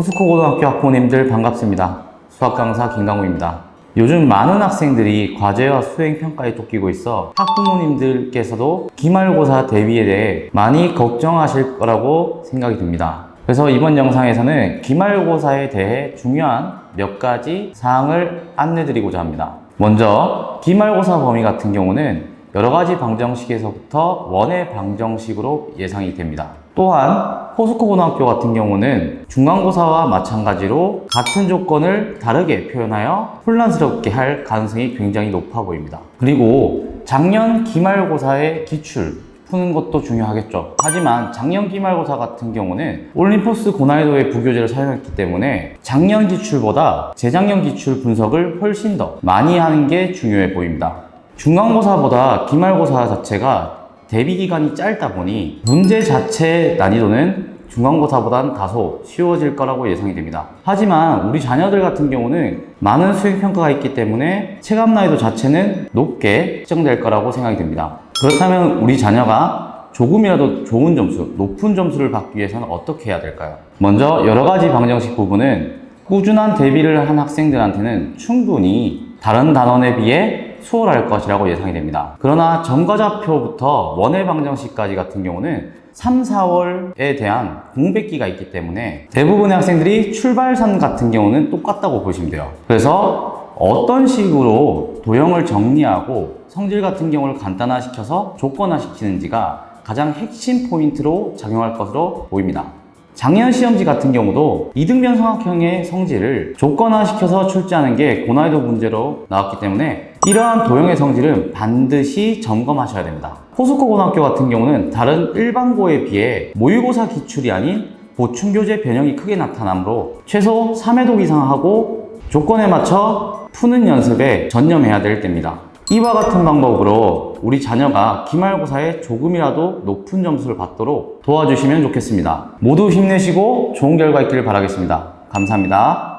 포스코고등학교 학부모님들 반갑습니다. 수학강사 김강우입니다. 요즘 많은 학생들이 과제와 수행평가에 쫓기고 있어 학부모님들께서도 기말고사 대비에 대해 많이 걱정하실 거라고 생각이 듭니다. 그래서 이번 영상에서는 기말고사에 대해 중요한 몇 가지 사항을 안내드리고자 합니다. 먼저 기말고사 범위 같은 경우는 여러 가지 방정식에서부터 원의 방정식으로 예상이 됩니다. 또한 포스코고등학교 같은 경우는 중간고사와 마찬가지로 같은 조건을 다르게 표현하여 혼란스럽게 할 가능성이 굉장히 높아 보입니다. 그리고 작년 기말고사의 기출 푸는 것도 중요하겠죠. 하지만 작년 기말고사 같은 경우는 올림포스 고난이도의 부교재를 사용했기 때문에 작년 기출보다 재작년 기출 분석을 훨씬 더 많이 하는 게 중요해 보입니다. 중간고사보다 기말고사 자체가 대비 기간이 짧다 보니 문제 자체의 난이도는 중간고사보단 다소 쉬워질 거라고 예상이 됩니다. 하지만 우리 자녀들 같은 경우는 많은 수행평가가 있기 때문에 체감 난이도 자체는 높게 측정될 거라고 생각이 됩니다. 그렇다면 우리 자녀가 조금이라도 좋은 점수, 높은 점수를 받기 위해서는 어떻게 해야 될까요? 먼저 여러 가지 방정식 부분은 꾸준한 대비를 한 학생들한테는 충분히 다른 단원에 비해 수월할 것이라고 예상이 됩니다. 그러나 전과자표부터 원의 방정식까지 같은 경우는 3, 4월에 대한 공백기가 있기 때문에 대부분의 학생들이 출발선 같은 경우는 똑같다고 보시면 돼요. 그래서 어떤 식으로 도형을 정리하고 성질 같은 경우를 간단화시켜서 조건화시키는지가 가장 핵심 포인트로 작용할 것으로 보입니다. 작년 시험지 같은 경우도 이등변 성악형의 성질을 조건화시켜서 출제하는 게 고난이도 문제로 나왔기 때문에 이러한 도형의 성질은 반드시 점검하셔야 됩니다. 포스코고등학교 같은 경우는 다른 일반고에 비해 모의고사 기출이 아닌 보충교재 변형이 크게 나타나므로 최소 3회독 이상 하고 조건에 맞춰 푸는 연습에 전념해야 될 때입니다. 이와 같은 방법으로 우리 자녀가 기말고사에 조금이라도 높은 점수를 받도록 도와주시면 좋겠습니다. 모두 힘내시고 좋은 결과 있기를 바라겠습니다. 감사합니다.